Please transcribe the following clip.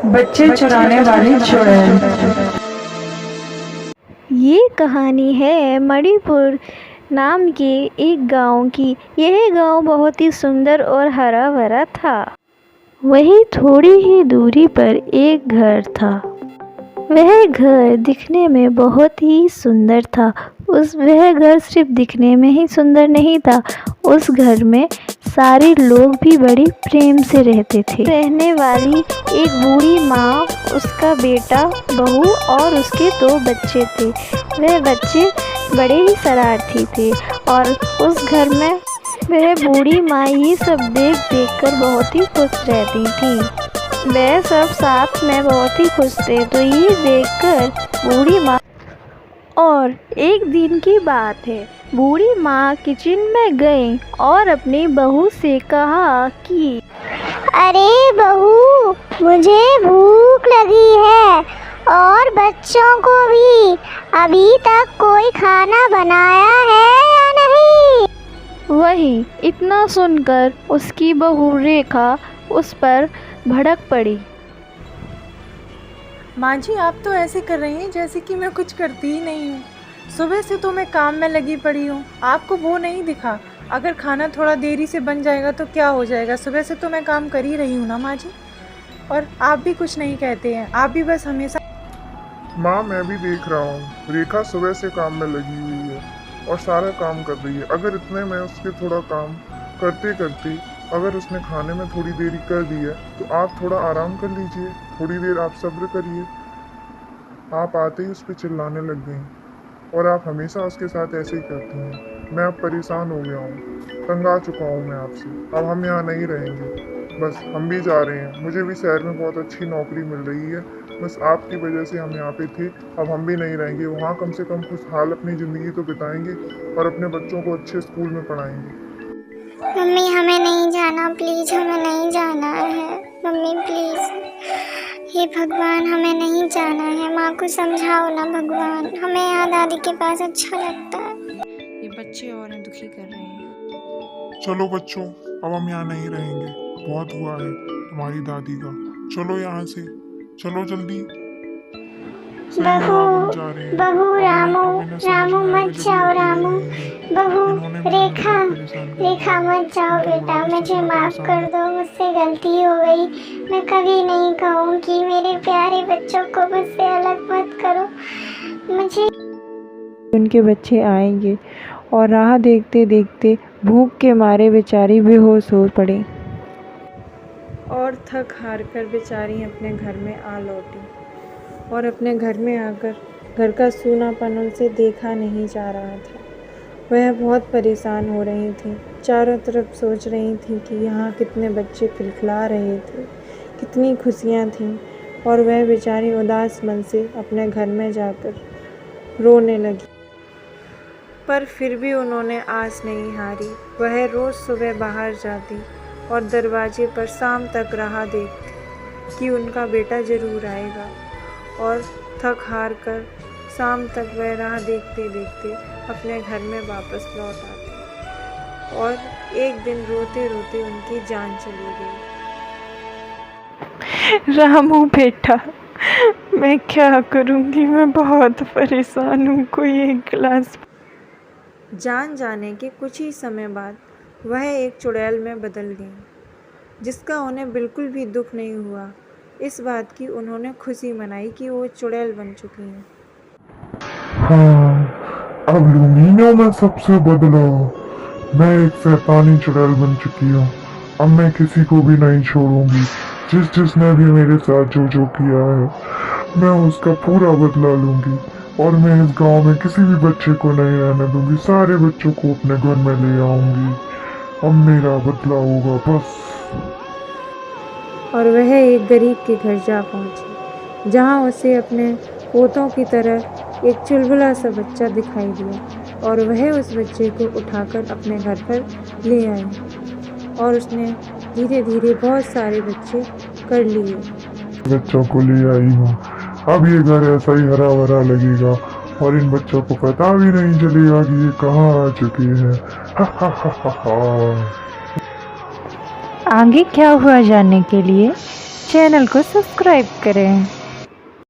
बच्चे चुराने वाली चुड़ैल। ये कहानी है मणिपुर नाम के एक गांव की। यह गांव बहुत ही सुंदर और हरा भरा था। वहीं थोड़ी ही दूरी पर एक घर था। वह घर दिखने में बहुत ही सुंदर था। वह घर सिर्फ दिखने में ही सुंदर नहीं था, उस घर में सारे लोग भी बड़ी प्रेम से रहते थे। रहने वाली एक बूढ़ी माँ, उसका बेटा, बहू और उसके 2 बच्चे थे। वह बच्चे बड़े ही शरारती थे और उस घर में वह बूढ़ी माँ ये सब देख कर बहुत ही खुश रहती थी। वह सब साथ में बहुत ही खुश थे। तो ये देखकर बूढ़ी माँ, और एक दिन की बात है, बूढ़ी माँ किचन में गई और अपनी बहू से कहा कि अरे बहू, मुझे भूख लगी है और बच्चों को भी। अभी तक कोई खाना बनाया है या नहीं? वही इतना सुनकर उसकी बहू रेखा उस पर भड़क पड़ी। माँ जी, आप तो ऐसे कर रही हैं जैसे कि मैं कुछ करती ही नहीं हूँ। सुबह से तो मैं काम में लगी पड़ी हूँ, आपको वो नहीं दिखा? अगर खाना थोड़ा देरी से बन जाएगा तो क्या हो जाएगा? सुबह से तो मैं काम कर ही रही हूँ ना माँ जी। और आप भी कुछ नहीं कहते हैं, आप भी बस हमेशा। माँ, मैं भी देख रहा हूँ, रेखा सुबह से काम में लगी हुई है और सारा काम कर रही है। अगर इतने में उसके थोड़ा काम करते करते अगर उसने खाने में थोड़ी देरी कर दी है तो आप थोड़ा आराम कर लीजिए, थोड़ी देर आप सब्र करिए। आप आते ही उस पर चिल्लाने लग गई और आप हमेशा उसके साथ ऐसे ही करती हैं। मैं अब परेशान हो गया हूँ, तंग आ चुका हूँ मैं आपसे। अब हम यहाँ नहीं रहेंगे, बस हम भी जा रहे हैं। मुझे भी शहर में बहुत अच्छी नौकरी मिल रही है, बस आपकी वजह से हम यहाँ पे थे। अब हम भी नहीं रहेंगे, वहाँ कम से कम खुशहाल अपनी ज़िंदगी तो बिताएंगे और अपने बच्चों को अच्छे स्कूल में पढ़ाएंगे। मम्मी, हमें नहीं जाना, प्लीज़ हमें नहीं जाना है। मम्मी प्लीज़, हे भगवान, हमें नहीं जाना है। माँ को समझाओ ना भगवान, हमें यहाँ दादी के पास अच्छा लगता है। ये बच्चे और हैं, दुखी कर रहे हैं। चलो बच्चों, अब हम यहाँ नहीं रहेंगे, बहुत हुआ है तुम्हारी दादी का। चलो यहाँ से, चलो जल्दी। बहू रामू, रामू मत जाओ। रामू, बहू रेखा मत जाओ बेटा, मुझे माफ़ कर दो, मुझसे गलती हो गई। मैं कभी नहीं कहूँगी, मेरे प्यारे बच्चों को मुझसे अलग मत करो। मुझे उनके बच्चे आएंगे और राह देखते देखते भूख के मारे बेचारी बेहोश हो पड़ी और थक हार कर बेचारी अपने घर में आ लौटी। और अपने घर में आकर घर का सूनापन उनसे देखा नहीं जा रहा था। वह बहुत परेशान हो रही थी, चारों तरफ सोच रही थी कि यहाँ कितने बच्चे खिलखिला रहे थे, कितनी खुशियाँ थीं। और वह बेचारी उदास मन से अपने घर में जाकर रोने लगी। पर फिर भी उन्होंने आस नहीं हारी। वह रोज़ सुबह बाहर जाती और दरवाजे पर शाम तक राह देखती कि उनका बेटा ज़रूर आएगा। और थक हार कर शाम तक वह राह देखते देखते अपने घर में वापस लौट आती। और एक दिन रोते रोते उनकी जान चली गई। रामू बेटा, मैं क्या करूँगी, मैं बहुत परेशान हूँ। कोई एक गिलास। जान जाने के कुछ ही समय बाद वह एक चुड़ैल में बदल गई, जिसका उन्हें बिल्कुल भी दुख नहीं हुआ। इस बात की उन्होंने खुशी मनाई कि वो चुड़ैल बन चुकी हैं। हाँ, अब लुमिनो में सबसे बदला। मैं एक शैतानी चुड़ैल बन चुकी हूँ। अब मैं किसी को भी नहीं छोड़ूंगी। जिसने भी मेरे साथ जो किया है, मैं उसका पूरा बदला लूंगी। और मैं इस गांव में किसी भी बच्चे को नहीं रहने दूंगी। सारे बच्चों को अपने घर में ले आऊंगी। अब मेरा बदला होगा बस। और वह एक गरीब के घर जा पहुंची, जहां उसे अपने पोतों की तरह एक चुलबुला सा बच्चा दिखाई दिया। और वह उस बच्चे को उठाकर अपने घर पर ले आई और उसने धीरे धीरे बहुत सारे बच्चे कर लिए। बच्चों को ले आई हूँ, अब ये घर ऐसा ही हरा भरा लगेगा और इन बच्चों को पता भी नहीं चलेगा कि ये कहाँ आ चुके हैं। हा हा हा हा हा। आगे क्या हुआ जानने के लिए चैनल को सब्सक्राइब करें।